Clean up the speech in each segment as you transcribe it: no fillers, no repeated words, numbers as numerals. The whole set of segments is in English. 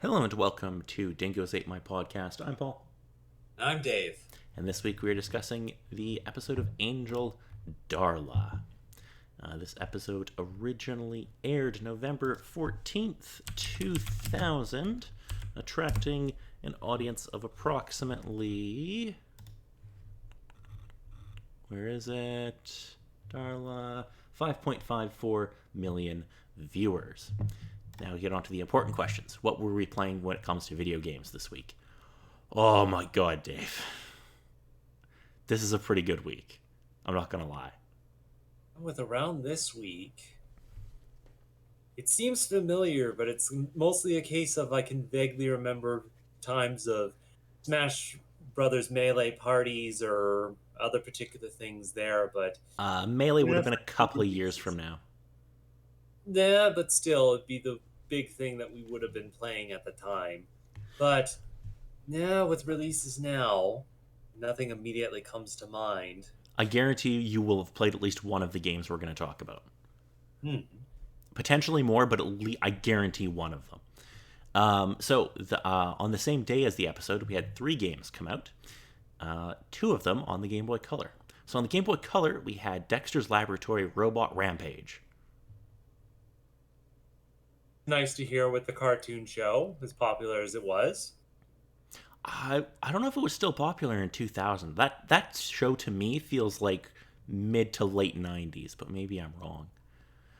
Hello and welcome to Dingoes Ate My Podcast. I'm Paul. I'm Dave. And this week we are discussing the episode of Angel Darla. This episode originally aired November 14th, 2000, attracting an audience of approximately. Where is it? Darla. 5.54 million viewers. Now we get on to the important questions. What were we playing when it comes to video games this week? Oh my god, Dave. This is a pretty good week. I'm not going to lie. With around this week, it seems familiar, but it's mostly a case of I can vaguely remember times of Smash Brothers Melee parties or other particular things there, but Melee would have enough been a couple of years from now. yeah, but still, it'd be the big thing that we would have been playing at the time. But now, with releases now, nothing immediately comes to mind. I guarantee you will have played at least one of the games we're going to talk about. Hmm. Potentially more, but I guarantee one of them. On the same day as the episode, we had 3 games come out. 2 of them on the Game Boy Color. So on the Game Boy Color, we had Dexter's Laboratory Robot Rampage. Nice to hear with the cartoon show, as popular as it was. I don't know if it was still popular in 2000. That show to me feels like mid to late 90s, but maybe I'm wrong.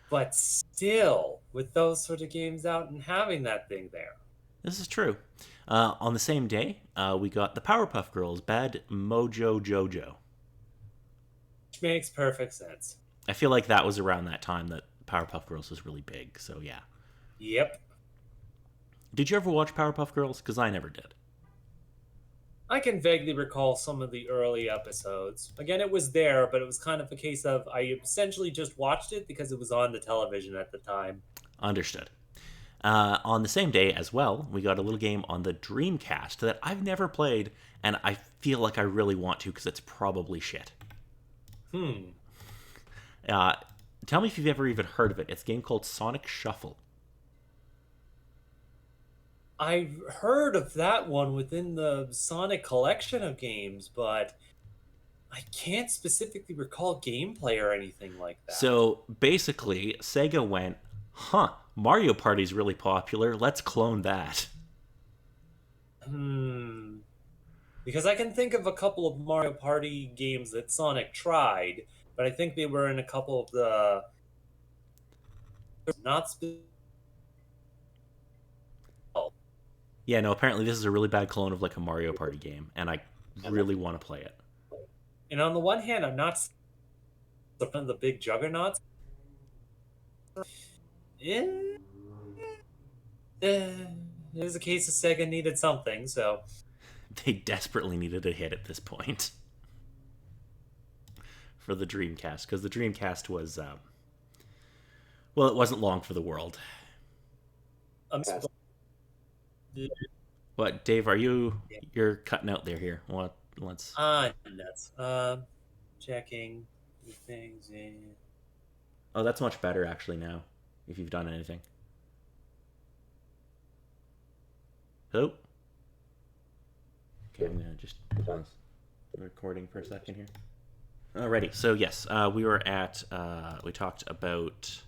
But still, with those sort of games out and having that thing there. This is true. On the same day, we got the Powerpuff Girls Bad Mojo Jojo. Which makes perfect sense. I feel like that was around that time that Powerpuff Girls was really big, so yeah. Yep. Did you ever watch Powerpuff Girls? Because I never did. I can vaguely recall some of the early episodes. Again, it was there, but it was kind of a case of I essentially just watched it because it was on the television at the time. Understood. On the same day as well, we got a little game on the Dreamcast that I've never played, and I feel like I really want to because it's probably shit. Hmm. Uh, Tell me if you've ever even heard of it. It's a game called Sonic Shuffle. I've heard of that one within the Sonic collection of games, but I can't specifically recall gameplay or anything like that. So basically, Sega went, Mario Party's really popular. Let's clone that. Hmm. Because I can think of a couple of Mario Party games that Sonic tried, but I think they were in a couple of the not spe- Yeah, no, apparently this is a really bad clone of like a Mario Party game, and I really want to play it. And on the one hand, I'm not of the big juggernauts. Eh, it was a case of Sega needed something, so They desperately needed a hit at this point for the Dreamcast, because the Dreamcast was, well, it wasn't long for the world. I'm What, Dave? You're cutting out there here? What? Let's. nuts. Checking things in. Oh, that's much better actually now. If you've done anything. Oh. Okay, I'm gonna just pause the recording for a second here. Alrighty, so yes, we talked about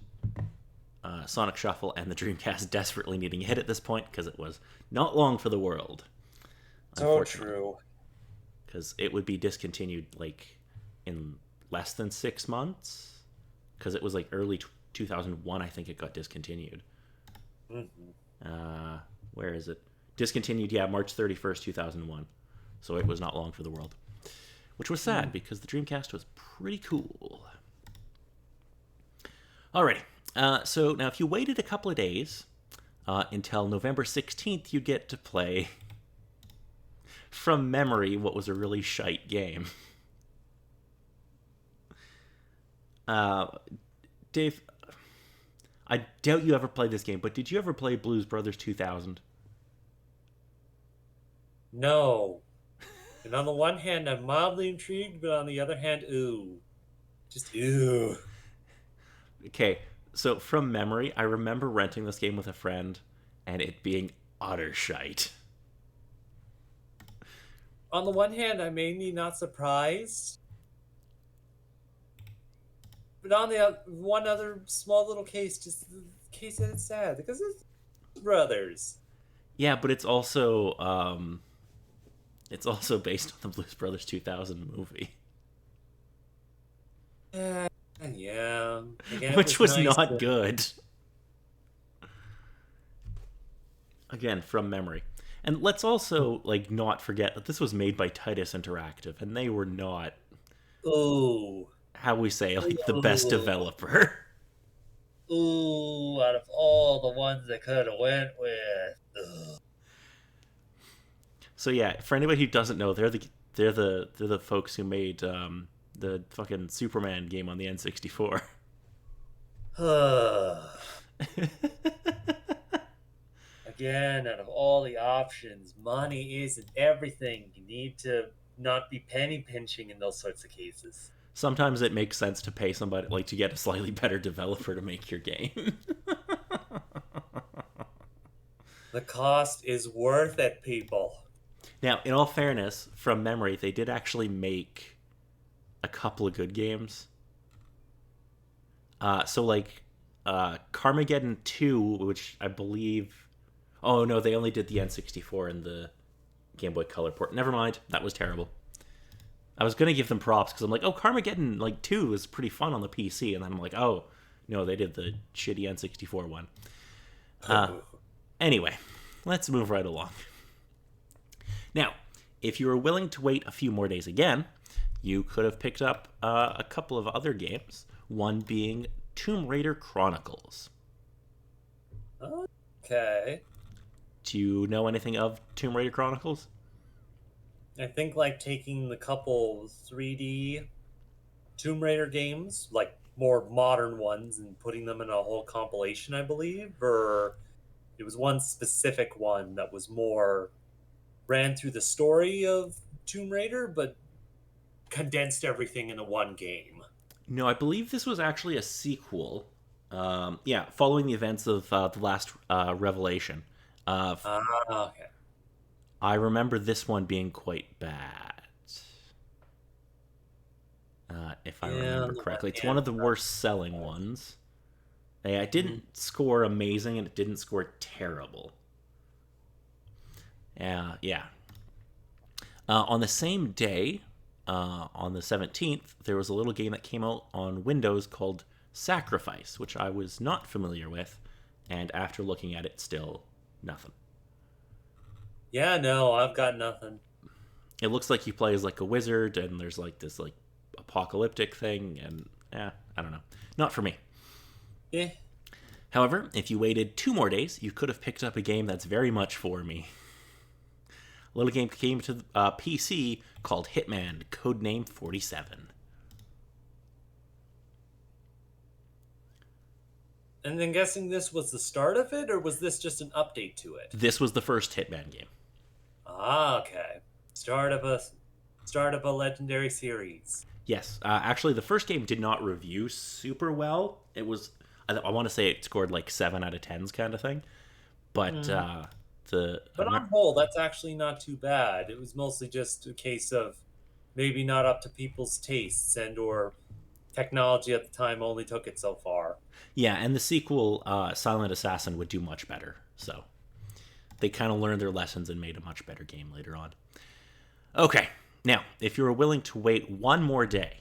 Sonic Shuffle and the Dreamcast desperately needing a hit at this point because it was not long for the world. So true. Because it would be discontinued like in less than 6 months. Because it was like early 2001, I think it got discontinued. Mm-hmm. Where is it? Discontinued, yeah, March 31st, 2001. So it was not long for the world. Which was sad because the Dreamcast was pretty cool. Alrighty. So now if you waited a couple of days until November 16th, you'd get to play from memory what was a really shite game. Dave, I doubt you ever played this game, but did you ever play Blues Brothers 2000? No. And on the one hand, I'm mildly intrigued, but on the other hand, ooh. Just ooh. Okay, so from memory, I remember renting this game with a friend and it being utter shite. On the one hand, I'm mainly not surprised, but on the one other small little case, just the case that it's sad because it's brothers. Yeah, but it's also based on the Blues Brothers 2000 movie, Uh, yeah. Again, it which was was nice not to. good. Again, from memory. And let's also like not forget that this was made by Titus Interactive, and they were not, Ooh. how we say, like the best Ooh. developer. Ooh. Out of all the ones that could have went with. Ugh. So yeah, for anybody who doesn't know, they're the folks who made the fucking Superman game on the N64. Again, out of all the options, money isn't everything. You need to not be penny pinching in those sorts of cases. Sometimes it makes sense to pay somebody like to get a slightly better developer to make your game. The cost is worth it, people. Now, in all fairness, from memory, they did actually make a couple of good games. So like Carmageddon 2, which I believe, oh no, they only did the N64 and the Game Boy Color port. Never mind, that was terrible. I was gonna give them props because I'm like, oh, Carmageddon like 2 is pretty fun on the PC, and then I'm like, oh no, they did the shitty N64 one. Uh, anyway, let's move right along. Now, if you were willing to wait a few more days again, you could have picked up a couple of other games. One being Tomb Raider Chronicles. Okay. Do you know anything of Tomb Raider Chronicles? I think like taking the couple 3D Tomb Raider games, like more modern ones, and putting them in a whole compilation, I believe, or it was one specific one that was more ran through the story of Tomb Raider, but condensed everything into one game. No, I believe this was actually a sequel. Yeah, following the events of the last Revelation. Uh, Okay. I remember this one being quite bad, if I Yeah, remember on the one correctly. It's one hand, of the worst selling ones. It mhm. didn't score amazing and it didn't score terrible. Yeah. On the same day, on the 17th, there was a little game that came out on Windows called Sacrifice, which I was not familiar with, and after looking at it, still nothing. Yeah, no, I've got nothing. It looks like you play as like a wizard, and there's like this like apocalyptic thing, and I don't know, not for me. Eh. However, if you waited 2 more days, you could have picked up a game that's very much for me. A little game came to PC called Hitman, codename 47. And then guessing this was the start of it, or was this just an update to it? This was the first Hitman game. Okay. Start of a legendary series. Yes, actually, the first game did not review super well. It was, I want to say it scored like 7 out of 10s kind of thing. But Mm. the But on whole, that's actually not too bad. It was mostly just a case of maybe not up to people's tastes and or technology at the time only took it so far. yeah, and the sequel, Silent Assassin, would do much better. So they kind of learned their lessons and made a much better game later on. Okay, now if you were willing to wait one more day,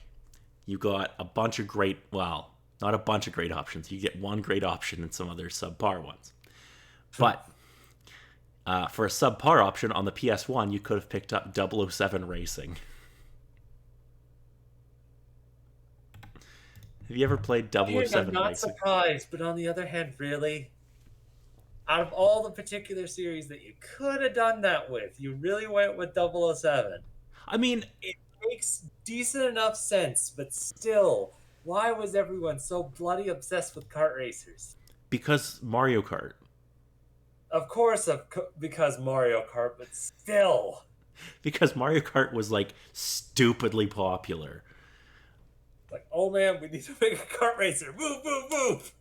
you got a bunch of great, well, not a bunch of great options. You get one great option and some other subpar ones. But for a subpar option on the PS1, you could have picked up 007 Racing. Have you ever played And I'm 007 not Racing? surprised, but on the other hand, really, out of all the particular series that you could have done that with, you really went with 007. I mean, It makes decent enough sense, but still, why was everyone so bloody obsessed with kart racers? because Mario Kart. Of course, because Mario Kart, but still. Because Mario Kart was like stupidly popular. Like, oh man, we need to make a kart racer. Move, move, move.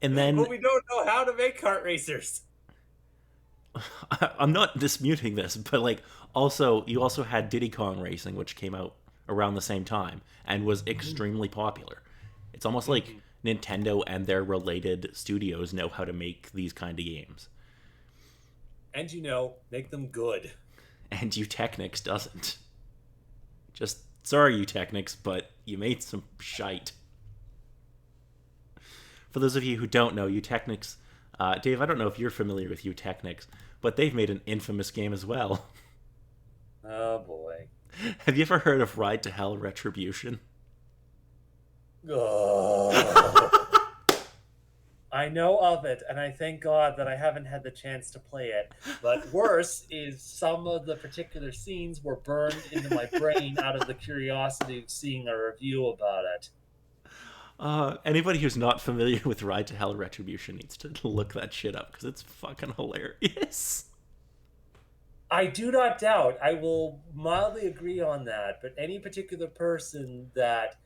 And then But we don't know how to make kart racers. I'm not disputing this, but like also you also had Diddy Kong Racing, which came out around the same time and was extremely popular. It's almost like Mhm. Nintendo and their related studios know how to make these kind of games, And make them good. and Technics doesn't. Just sorry, Technics, but you made some shite. For those of you who don't know, Technics, Dave, I don't know if you're familiar with Technics, but they've made an infamous game as well. Oh boy. Have you ever heard of Ride to Hell Retribution? Oh. I know of it, and I thank God that I haven't had the chance to play it. But worse is some of the particular scenes were burned into my brain out of the curiosity of seeing a review about it. Anybody who's not familiar with Ride to Hell Retribution needs to look that shit up because it's fucking hilarious. I do not doubt, I will mildly agree on that, but any particular person that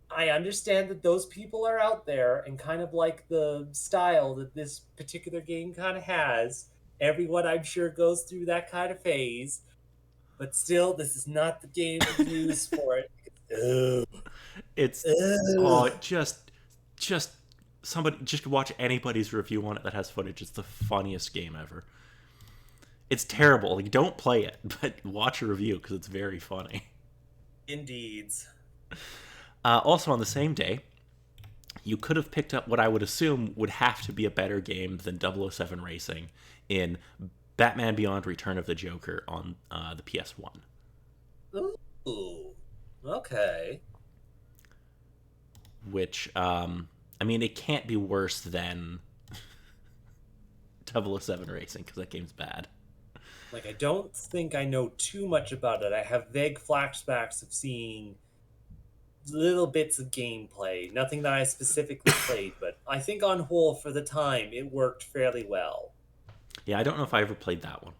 I understand that those people are out there and kind of like the style that this particular game kind of has. Everyone, I'm sure, goes through that kind of phase, but still, this is not the game to use for it. Ugh. It's oh, Ugh. just somebody just watch anybody's review on it that has footage. It's the funniest game ever. It's terrible. Like, don't play it, but watch a review because it's very funny. Indeed. Also, on the same day, you could have picked up what I would assume would have to be a better game than 007 Racing in Batman Beyond Return of the Joker on the PS1. Ooh. Okay. Which, I mean, it can't be worse than 007 Racing because that game's bad. Like, I don't think I know too much about it. I have vague flashbacks of seeing little bits of gameplay, nothing that I specifically played, but I think on whole, for the time, it worked fairly well. Yeah, I don't know if I ever played that one.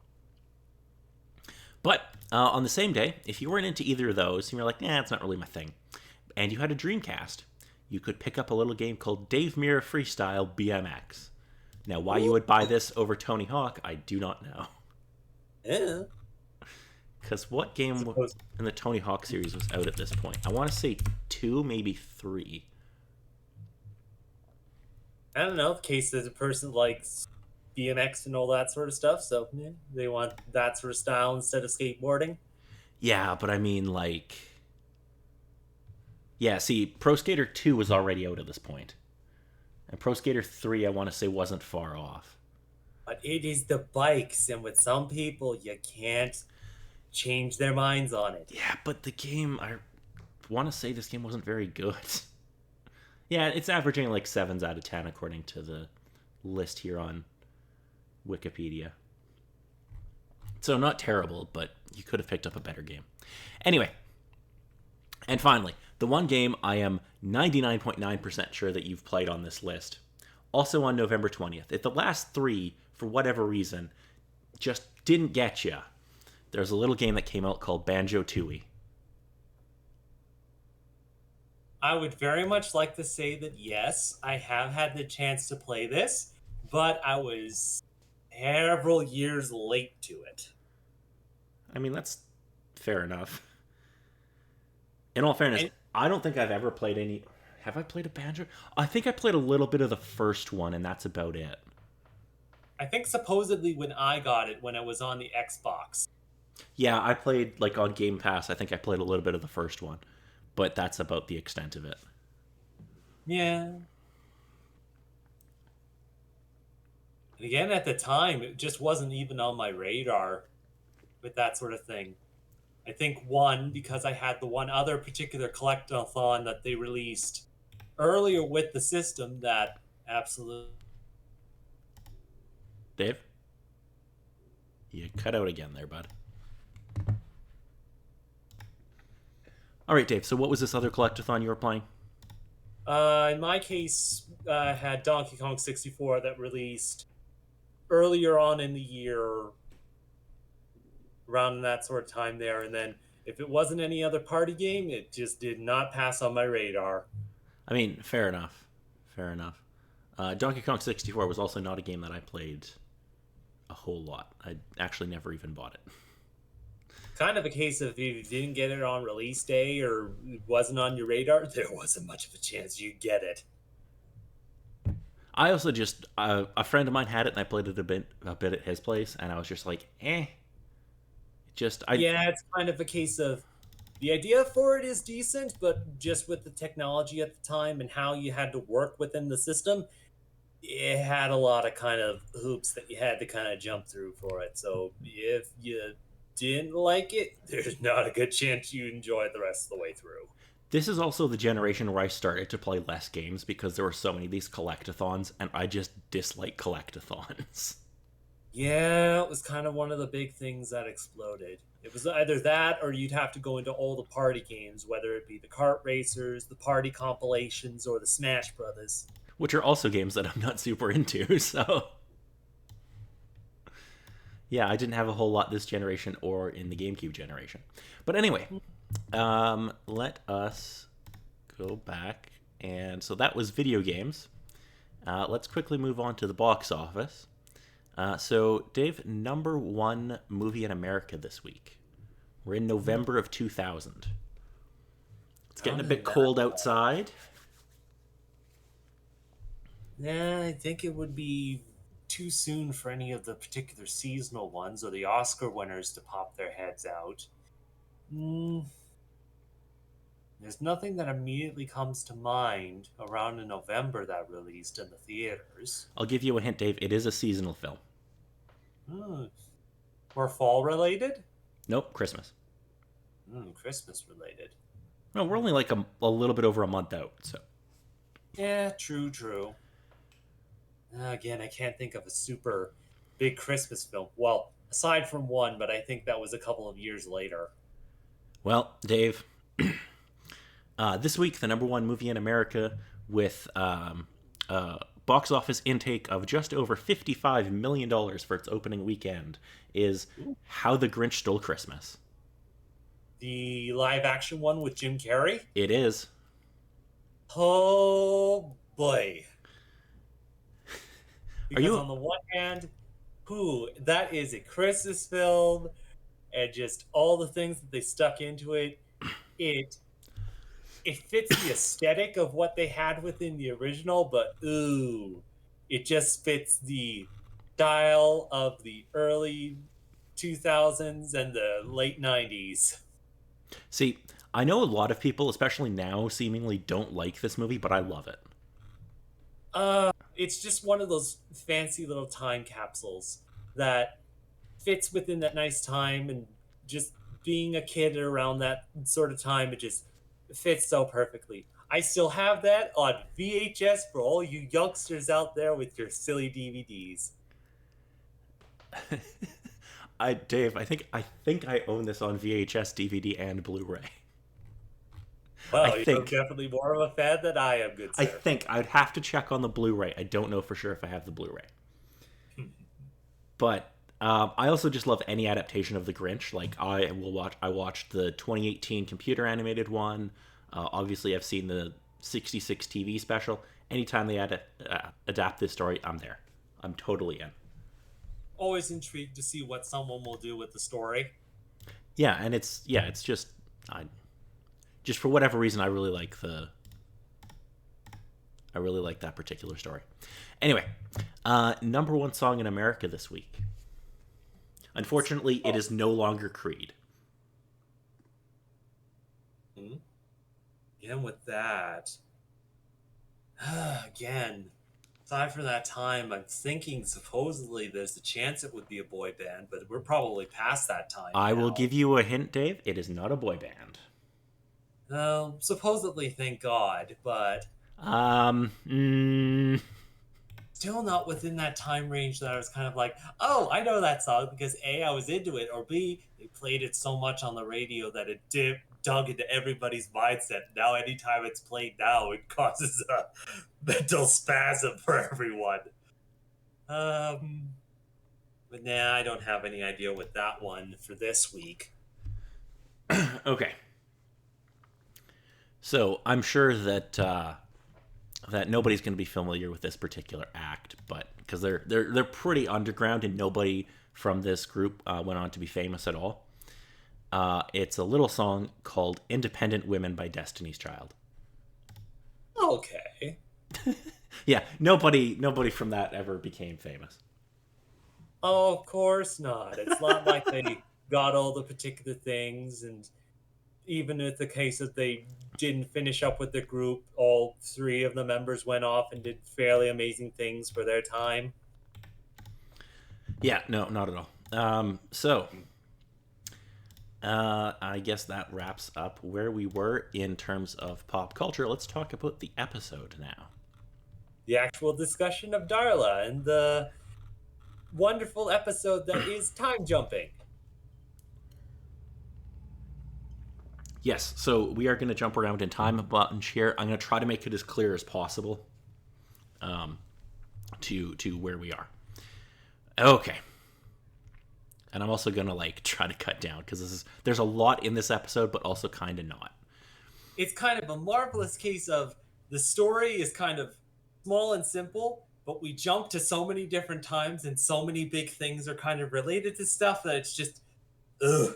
But on the same day, if you weren't into either of those, and you're like, it's not really my thing, and you had a Dreamcast, you could pick up a little game called Dave Mirra Freestyle BMX. Now, why you Ooh. would buy this over Tony Hawk, I do not know. Yeah. Because what game Suppose in the Tony Hawk series was out at this point? I want to say 2, maybe 3. I don't know. In case there's a person likes BMX and all that sort of stuff, so yeah, they want that sort of style instead of skateboarding. Yeah, but I mean, like. Yeah, see, Pro Skater 2 was already out at this point. And Pro Skater 3, I want to say, wasn't far off. But it is the bikes, and with some people, you can't change their minds on it. Yeah, but the game, I want to say this game wasn't very good. Yeah, it's averaging like 7s out of 10 according to the list here on Wikipedia. So not terrible, but you could have picked up a better game. Anyway, and finally, the one game I am 99.9% sure that you've played on this list, also on November 20th. If the last 3, for whatever reason, just didn't get you, there's a little game that came out called Banjo-Tooie. I would very much like to say that yes, I have had the chance to play this, but I was several years late to it. I mean, that's fair enough. In all fairness, And I don't think I've ever played any. Have I played a Banjo? I think I played a little bit of the first one, and that's about it. I think supposedly when I got it, when I was on the Xbox. Yeah, I played, like, on Game Pass, I think I played a little bit of the first one, but that's about the extent of it. Yeah. And again, at the time, it just wasn't even on my radar with that sort of thing. I think one, because I had the one other particular collectathon that they released earlier with the system that absolutely. Dave? You cut out again there, bud. All right, Dave, so what was this other collectathon you were playing? In my case, I had Donkey Kong 64 that released earlier on in the year, around that sort of time there. And then if it wasn't any other party game, it just did not pass on my radar. I mean, fair enough. Fair enough. Donkey Kong 64 was also not a game that I played a whole lot. I actually never even bought it. Kind of a case of if you didn't get it on release day or it wasn't on your radar, there wasn't much of a chance you'd get it. I also just a friend of mine had it, and I played it a bit at his place, and I was just like, eh. Just I Yeah, it's kind of a case of the idea for it is decent, but just with the technology at the time and how you had to work within the system, it had a lot of kind of hoops that you had to kind of jump through for it. So if you didn't like it, there's not a good chance you enjoy it the rest of the way through. This is also the generation where I started to play less games because there were so many of these collectathons, and I just dislike collectathons. Yeah, it was kind of one of the big things that exploded. It was either that or you'd have to go into all the party games, whether it be the kart racers, the party compilations, or the Smash Brothers. Which are also games that I'm not super into. So, yeah, I didn't have a whole lot this generation or in the GameCube generation. But anyway, let us go back. And so that was video games. Let's quickly move on to the box office. So, Dave, number one movie in America this week. We're in November of 2000. It's getting a bit cold outside. Yeah, I think it would be too soon for any of the particular seasonal ones or the Oscar winners to pop their heads out. Mm, there's nothing that immediately comes to mind around in November that released in the theaters. I'll give you a hint, Dave. It is a seasonal film. Hmm. Or fall related? Nope, Christmas. Christmas related. No, we're only like a little bit over a month out, so. Yeah, true, true. Again, I can't think of a super big Christmas film. Well, aside from one, but I think that was a couple of years later. Well, Dave, this week, the number one movie in America with box office intake of just over $55 million for its opening weekend is How the Grinch Stole Christmas. The live action one with Jim Carrey? It is. Oh boy. Are Because you? on the one hand, that is a Christmas film, and just all the things that they stuck into it, it it fits the aesthetic of what they had within the original, but it just fits the style of the early 2000s and the late 90s. See, I know a lot of people, especially now, seemingly don't like this movie, but I love it. It's just one of those fancy little time capsules that fits within that nice time, and just being a kid around that sort of time, it just fits so perfectly. I still have that on VHS for all you youngsters out there with your silly DVDs. Dave, I think I own this on VHS, DVD, and Blu-ray. I Well, you're think definitely more of a fan than I am, good I sir. think I'd have to check on the Blu-ray. I don't know for sure if I have the Blu-ray. But I also just love any adaptation of The Grinch. Like I watched the 2018 computer animated one. Obviously, I've seen the 66 TV special. Anytime they adapt this story, I'm there. I'm totally in. Always intrigued to see what someone will do with the story. Yeah, and it's just for whatever reason, I really like that particular story. Anyway, number one song in America this week. Unfortunately, it is no longer Creed. Again, with that, again, aside from that time, I'm thinking supposedly there's a chance it would be a boy band, but we're probably past that time I now. will give you a hint, Dave. It is not a boy band. Supposedly, thank God, but Um, mm, still not within that time range that I was kind of like, oh, I know that song because A, I was into it, or B, they played it so much on the radio that it dug into everybody's mindset. Now, anytime it's played now, it causes a mental spasm for everyone. But nah, I don't have any idea with that one for this week. okay. So I'm sure that that nobody's going to be familiar with this particular act, but because they're pretty underground, and nobody from this group went on to be famous at all. It's a little song called "Independent Women" by Destiny's Child. Okay. Yeah, nobody from that ever became famous. Oh, of course not. It's not like they got all the particular things, and even with the case that they didn't finish up with the group, all three of the members went off and did fairly amazing things for their time. Yeah, no, not at all. I guess that wraps up where we were in terms of pop culture. Let's talk about the episode now. The actual discussion of Darla and the wonderful episode that is time jumping. Yes, so we are going to jump around in time a bunch here. I'm going to try to make it as clear as possible to where we are. Okay. And I'm also going to try to cut down because there's a lot in this episode, but also kind of not. It's kind of a marvelous case of the story is kind of small and simple, but we jump to so many different times and so many big things are kind of related to stuff that it's just, ugh.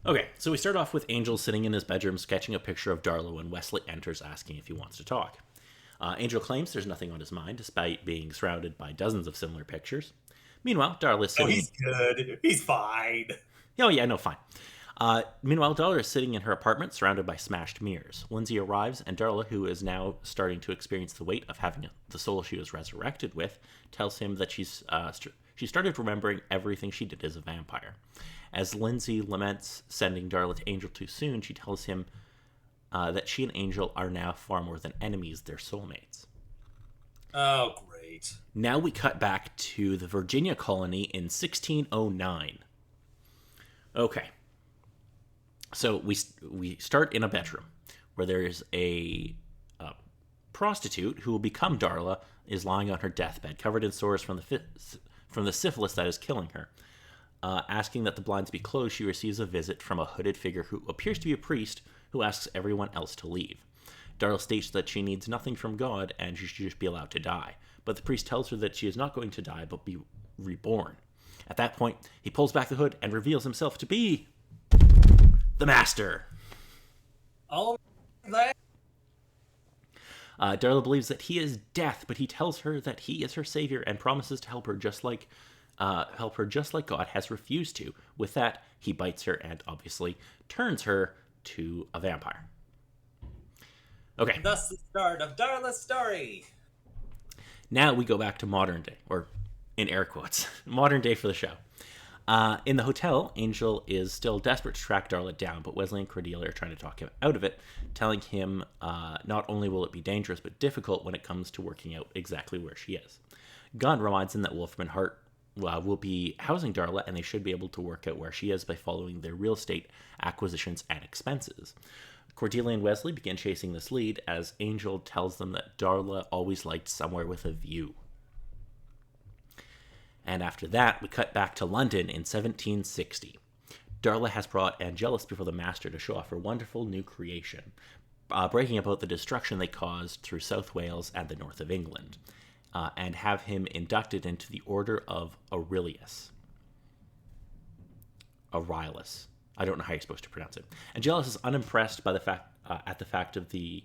Okay, so we start off with Angel sitting in his bedroom sketching a picture of Darla when Wesley enters asking if he wants to talk. Angel claims there's nothing on his mind, despite being surrounded by dozens of similar pictures. Meanwhile, Darla is Oh, sitting... he's good. He's fine. Oh, yeah, no, fine. Meanwhile, Darla is sitting in her apartment surrounded by smashed mirrors. Lindsay arrives, and Darla, who is now starting to experience the weight of having the soul she was resurrected with, tells him that she started remembering everything she did as a vampire. As Lindsay laments sending Darla to Angel too soon, she tells him that she and Angel are now far more than enemies, they're soulmates. Oh, great. Now we cut back to the Virginia colony in 1609. Okay. So we start in a bedroom where there's a prostitute who will become Darla is lying on her deathbed, covered in sores from the syphilis that is killing her. Asking that the blinds be closed, she receives a visit from a hooded figure who appears to be a priest who asks everyone else to leave. Darla states that she needs nothing from God and she should just be allowed to die. But the priest tells her that she is not going to die but be reborn. At that point, he pulls back the hood and reveals himself to be the Master. Oh, that. Darla believes that he is death, but he tells her that he is her savior and promises to help her just like God has refused to. With that, he bites her and obviously turns her to a vampire. Okay. And thus the start of Darla's story. Now we go back to modern day, or in air quotes, modern day for the show. In the hotel, Angel is still desperate to track Darla down, but Wesley and Cordelia are trying to talk him out of it, telling him not only will it be dangerous, but difficult when it comes to working out exactly where she is. Gunn reminds him that Wolfram and Hart will be housing Darla, and they should be able to work out where she is by following their real estate acquisitions and expenses. Cordelia and Wesley begin chasing this lead as Angel tells them that Darla always liked somewhere with a view. And after that, we cut back to London in 1760. Darla has brought Angelus before the Master to show off her wonderful new creation, breaking about the destruction they caused through South Wales and the north of England, and have him inducted into the Order of Aurelius. Aurelius. I don't know how you're supposed to pronounce it. Angelus is unimpressed by the fact of the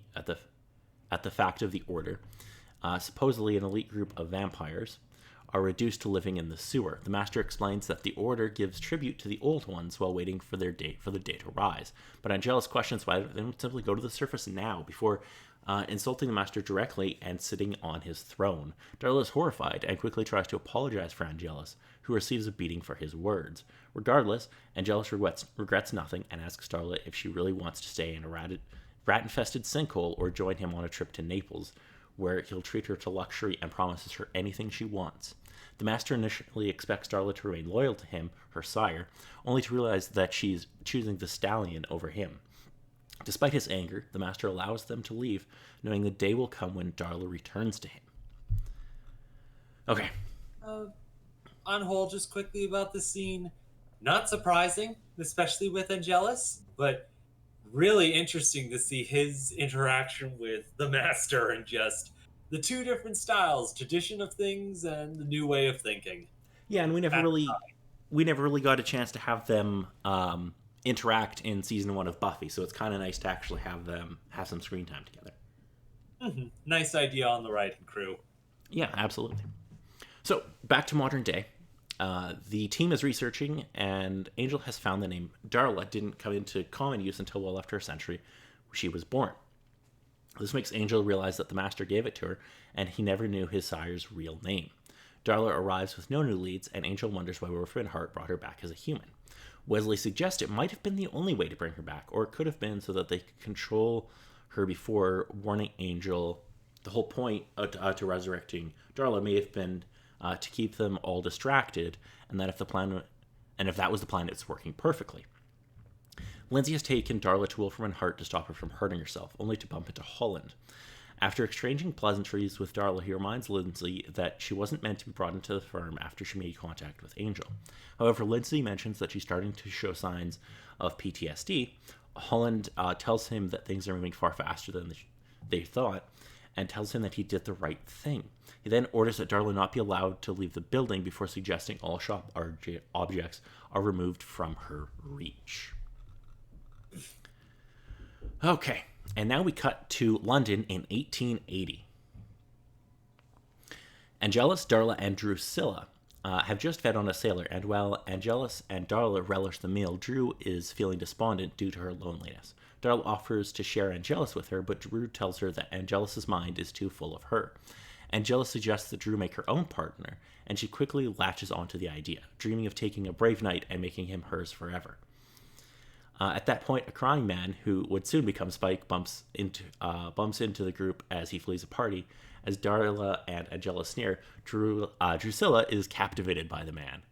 order. Supposedly, an elite group of vampires are reduced to living in the sewer. The Master explains that the order gives tribute to the old ones while waiting for the day to rise. But Angelus questions why they don't simply go to the surface now before insulting the Master directly and sitting on his throne. Darla is horrified and quickly tries to apologize for Angelus, who receives a beating for his words. Regardless, Angelus regrets nothing and asks Darla if she really wants to stay in a rat-infested sinkhole or join him on a trip to Naples, where he'll treat her to luxury and promises her anything she wants. The Master initially expects Darla to remain loyal to him, her sire, only to realize that she's choosing the stallion over him. Despite his anger, the Master allows them to leave, knowing the day will come when Darla returns to him. Okay. On hold just quickly about the scene. Not surprising, especially with Angelus, but really interesting to see his interaction with the Master and just the two different styles, tradition of things and the new way of thinking. Yeah, and At we never really got a chance to have them interact in season 1 of Buffy, so it's kind of nice to actually have them have some screen time together. Nice idea on the writing crew. Yeah, absolutely. So back to modern day. The team is researching, and Angel has found the name Darla didn't come into common use until well after a century she was born. This makes Angel realize that the Master gave it to her, and he never knew his sire's real name. Darla arrives with no new leads, and Angel wonders why Wolfram Hart brought her back as a human. Wesley suggests it might have been the only way to bring her back, or it could have been so that they could control her before warning Angel. The whole point to resurrecting Darla may have been to keep them all distracted, and that if that was the plan, it's working perfectly. Lindsay has taken Darla to Wolfram Hart to stop her from hurting herself, only to bump into Holland. After exchanging pleasantries with Darla, he reminds Lindsay that she wasn't meant to be brought into the firm after she made contact with Angel. However, Lindsay mentions that she's starting to show signs of PTSD. Holland tells him that things are moving far faster than they thought, and tells him that he did the right thing. He then orders that Darla not be allowed to leave the building before suggesting all shop objects are removed from her reach. Okay, and now we cut to London in 1880. Angelus, Darla, and Drusilla have just fed on a sailor, and while Angelus and Darla relish the meal, Drew is feeling despondent due to her loneliness. Darla offers to share Angelus with her, but Drew tells her that Angelus's mind is too full of her. Angelus suggests that Drew make her own partner, and she quickly latches onto the idea, dreaming of taking a brave knight and making him hers forever. At that point, a crying man, who would soon become Spike, bumps into the group as he flees a party. As Darla and Angelus sneer, Drusilla is captivated by the man.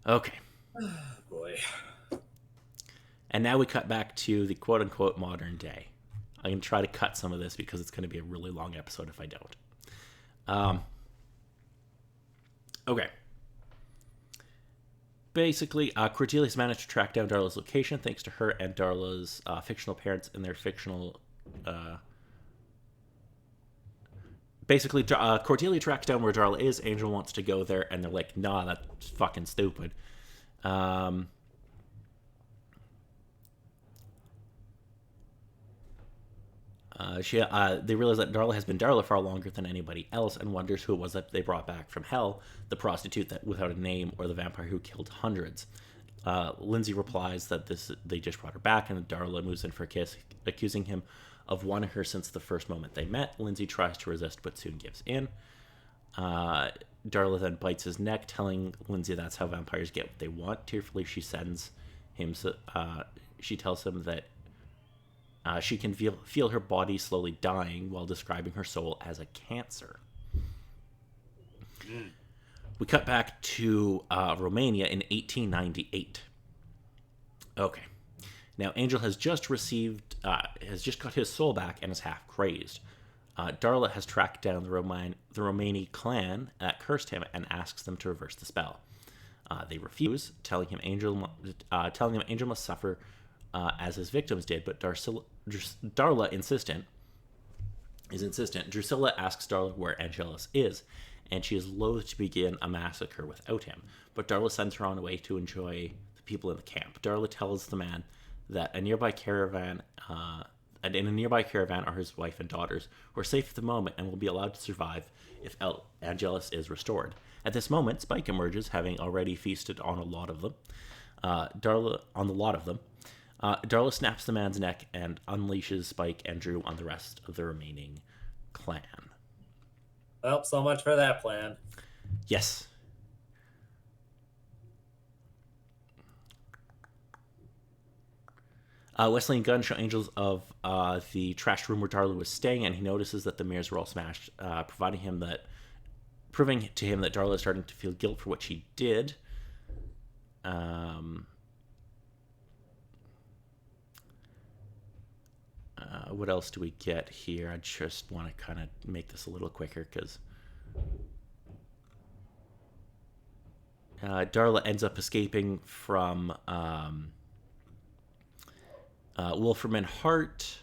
Okay. Boy. And now we cut back to the quote-unquote modern day. I'm going to try to cut some of this because it's going to be a really long episode if I don't. Okay. Basically, Cordelia's managed to track down Darla's location thanks to her and Darla's fictional parents and their fictional... Basically, Cordelia tracks down where Darla is. Angel wants to go there, and they're like, nah, that's fucking stupid. They realize that Darla has been Darla far longer than anybody else, and wonders who it was that they brought back from hell, the prostitute that without a name or the vampire who killed hundreds. Lindsay replies that they just brought her back, and Darla moves in for a kiss, accusing him of wanting her since the first moment they met. Lindsay tries to resist, but soon gives in. Darla then bites his neck, telling Lindsay that's how vampires get what they want. Tearfully, she tells him that she can feel her body slowly dying while describing her soul as a cancer. We cut back to Romania in 1898. Okay. Now, Angel has just got his soul back and is half crazed. Darla has tracked down the Romani clan that cursed him and asks them to reverse the spell. They refuse, telling him Angel must suffer as his victims did, but Darla is insistent. Drusilla asks Darla where Angelus is, and she is loath to begin a massacre without him. But Darla sends her on her way to enjoy the people in the camp. Darla tells the man that in a nearby caravan are his wife and daughters, who are safe at the moment and will be allowed to survive if Angelus is restored. At this moment, Spike emerges, having already feasted on a lot of them. Darla snaps the man's neck and unleashes Spike and Drew on the rest of the remaining clan. Well, so much for that plan. Yes. Wesley and Gunn show Angels of the trashed room where Darla was staying, and he notices that the mirrors were all smashed, proving to him that Darla is starting to feel guilt for what she did. What else do we get here? I just want to kind of make this a little quicker because Darla ends up escaping from Wolfram and Hart.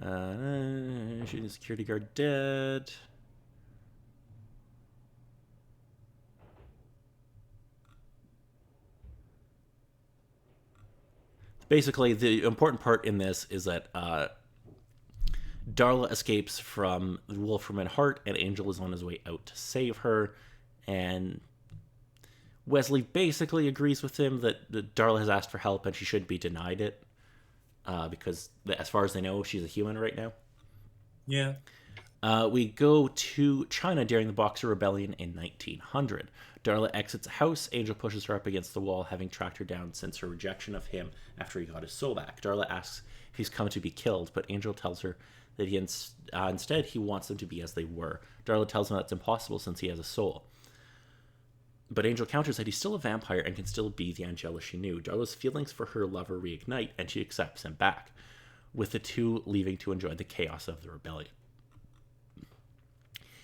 Shooting the security guard dead. Basically, the important part in this is that Darla escapes from the Wolfram Hart, and Angel is on his way out to save her. And Wesley basically agrees with him that Darla has asked for help and she shouldn't be denied it, because as far as they know, she's a human right now. Yeah. We go to China during the Boxer Rebellion in 1900. Darla exits a house. Angel pushes her up against the wall, having tracked her down since her rejection of him after he got his soul back. Darla asks if he's come to be killed, but Angel tells her that instead he wants them to be as they were. Darla tells him that's impossible since he has a soul. But Angel counters that he's still a vampire and can still be the Angela she knew. Darla's feelings for her lover reignite, and she accepts him back, with the two leaving to enjoy the chaos of the rebellion.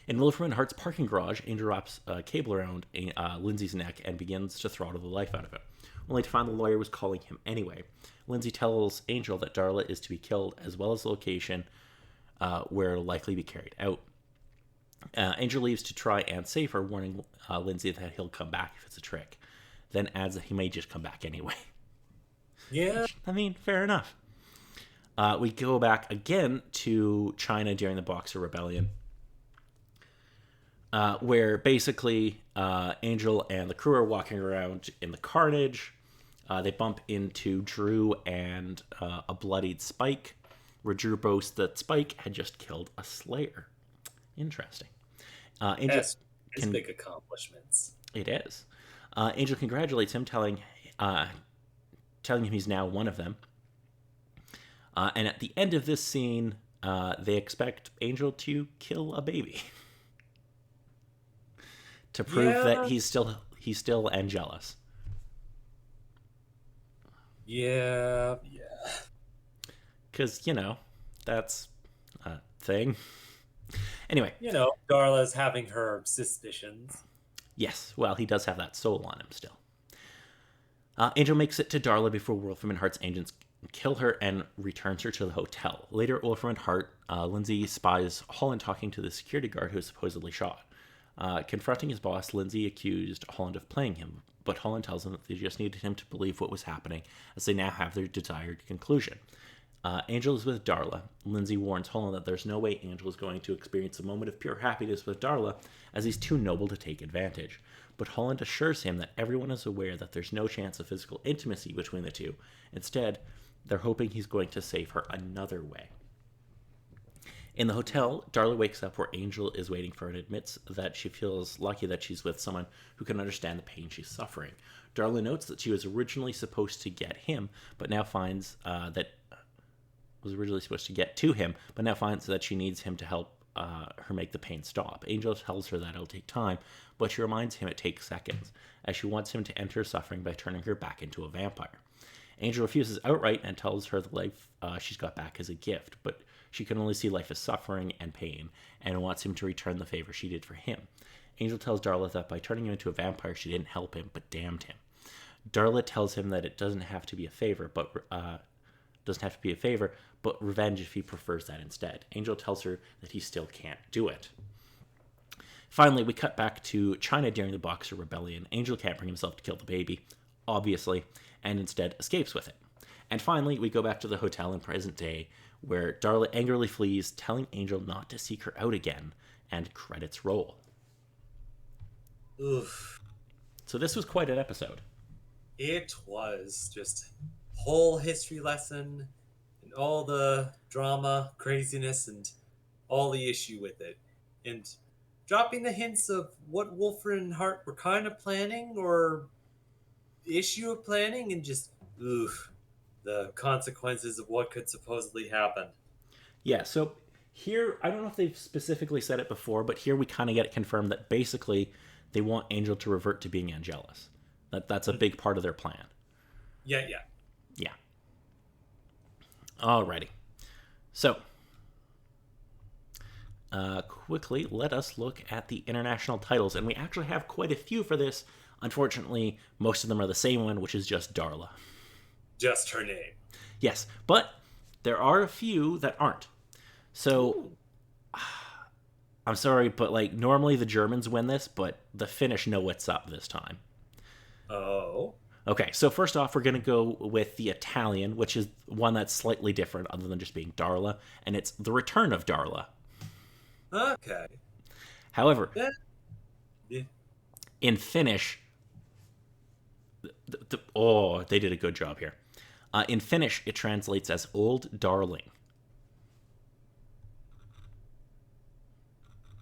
In Wolfram Hart's parking garage, Angel wraps a cable around Lindsay's neck and begins to throttle the life out of him, only to find the lawyer was calling him anyway. Lindsay tells Angel that Darla is to be killed, as well as the location where it'll likely be carried out. Angel leaves to try and save her, warning Lindsay that he'll come back if it's a trick, then adds that he may just come back anyway. Yeah. I mean, fair enough. We go back again to China during the Boxer Rebellion, where basically Angel and the crew are walking around in the carnage. They bump into Drew and a bloodied Spike, where Drew boasts that Spike had just killed a Slayer. Interesting. Angel That's his big accomplishments. It is. Angel congratulates him, telling him he's now one of them. And at the end of this scene, they expect Angel to kill a baby to prove that he's still Angelus. Yeah. Because, that's a thing. Anyway. Darla's having her suspicions. Yes, well, he does have that soul on him still. Angel makes it to Darla before Wolfram and Hart's agents kill her and returns her to the hotel. Later, Wolfram and Hart, Lindsay spies Holland talking to the security guard who was supposedly shot. Confronting his boss, Lindsay accused Holland of playing him, but Holland tells him that they just needed him to believe what was happening, as they now have their desired conclusion. Angel is with Darla. Lindsay warns Holland that there's no way Angel is going to experience a moment of pure happiness with Darla, as he's too noble to take advantage. But Holland assures him that everyone is aware that there's no chance of physical intimacy between the two. Instead, they're hoping he's going to save her another way. In the hotel, Darla wakes up where Angel is waiting for her and admits that she feels lucky that she's with someone who can understand the pain she's suffering. Darla notes that she was originally supposed to get him, but now finds that she needs him to help her make the pain stop. Angel tells her that it'll take time, but she reminds him it takes seconds, as she wants him to end her suffering by turning her back into a vampire. Angel refuses outright and tells her the life she's got back is a gift, but she can only see life as suffering and pain, and wants him to return the favor she did for him. Angel tells Darla that by turning him into a vampire, she didn't help him, but damned him. Darla tells him that it doesn't have to be a favor, but revenge if he prefers that instead. Angel tells her that he still can't do it. Finally, we cut back to China during the Boxer Rebellion. Angel can't bring himself to kill the baby, obviously, and instead escapes with it. And finally, we go back to the hotel in present day, where Darla angrily flees, telling Angel not to seek her out again, and credits roll. Oof. So this was quite an episode. It was just whole history lesson and all the drama, craziness, and all the issue with it. And dropping the hints of what Wolfram and Hart were kind of planning or issue of planning, and just the consequences of what could supposedly happen. Yeah, so here, I don't know if they've specifically said it before, but here we kind of get it confirmed that basically they want Angel to revert to being Angelus. That's a big part of their plan. Yeah. Alrighty. So, quickly, let us look at the international titles. And we actually have quite a few for this. Unfortunately, most of them are the same one, which is just Darla. Just her name. Yes, but there are a few that aren't. So Ooh. I'm sorry, but like normally the Germans win this, but the Finnish know what's up this time. Oh. Okay, so first off, we're gonna go with the Italian, which is one that's slightly different, other than just being Darla, and it's the return of Darla. Okay. However, Yeah. Yeah. in Finnish, oh, they did a good job here. In Finnish, it translates as "old darling."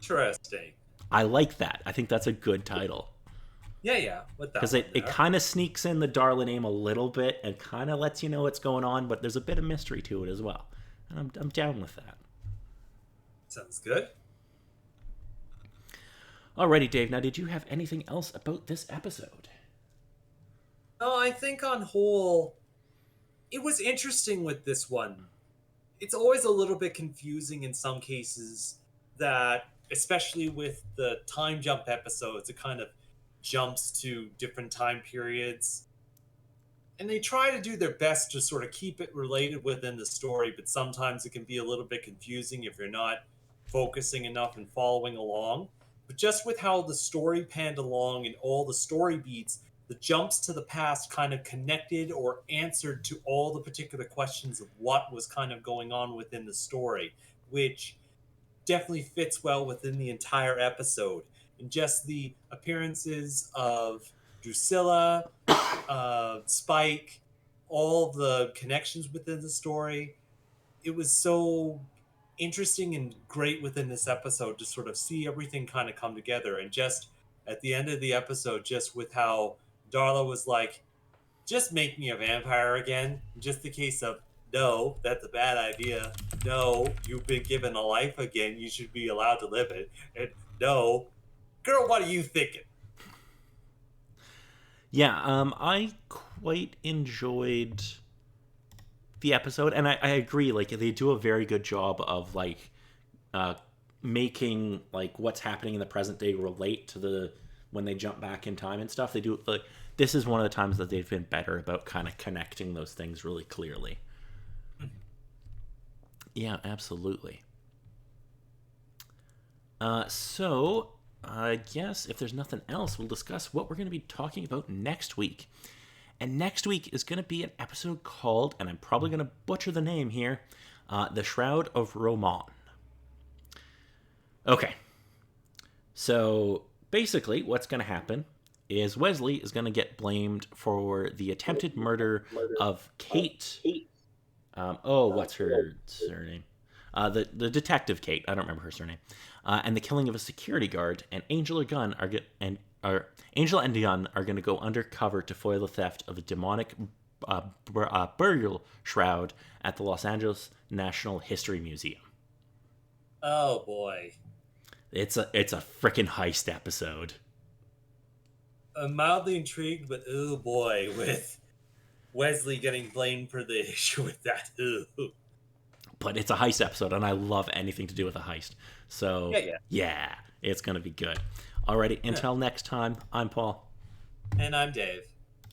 Interesting. I like that. I think that's a good title Yeah, yeah, with because that it, one it there. kind of sneaks in the Darla name a little bit and kind of lets you know what's going on, but there's a bit of mystery to it as well. And I'm down with that. Sounds good. Alrighty, Dave. Now, did you have anything else about this episode? No, I think on whole, it was interesting with this one. It's always a little bit confusing in some cases that, especially with the time jump episodes, it kind of jumps to different time periods. And they try to do their best to sort of keep it related within the story, but sometimes it can be a little bit confusing if you're not focusing enough and following along. But just with how the story panned along and all the story beats, the jumps to the past kind of connected or answered to all the particular questions of what was kind of going on within the story, which definitely fits well within the entire episode. And just the appearances of Drusilla, Spike, all the connections within the story. It was so interesting and great within this episode to sort of see everything kind of come together. And just at the end of the episode, just with how Darla was like, just make me a vampire again. Just the case of, no, that's a bad idea. No, you've been given a life again. You should be allowed to live it. And no, girl, what are you thinking? Yeah, I quite enjoyed the episode, and I agree. Like they do a very good job of like uh, making like what's happening in the present day relate to the when they jump back in time and stuff. They do like this is one of the times that they've been better about kind of connecting those things really clearly. Yeah, absolutely. So I guess if there's nothing else, we'll discuss what we're going to be talking about next week. And next week is going to be an episode called, and I'm probably going to butcher the name here, The Shroud of Roman. Okay, so basically, what's going to happen is Wesley is going to get blamed for the attempted murder of Kate. What's her surname? The detective Kate. I don't remember her surname. And the killing of a security guard. And Angel and Gunn are going to go undercover to foil the theft of a demonic burial shroud at the Los Angeles National History Museum. Oh boy. It's a freaking heist episode. I'm mildly intrigued, but oh boy, with Wesley getting blamed for the issue with that. Ooh. But it's a heist episode, and I love anything to do with a heist. Yeah, So yeah. yeah, it's gonna be good. Alrighty, until next time, I'm Paul. And I'm Dave.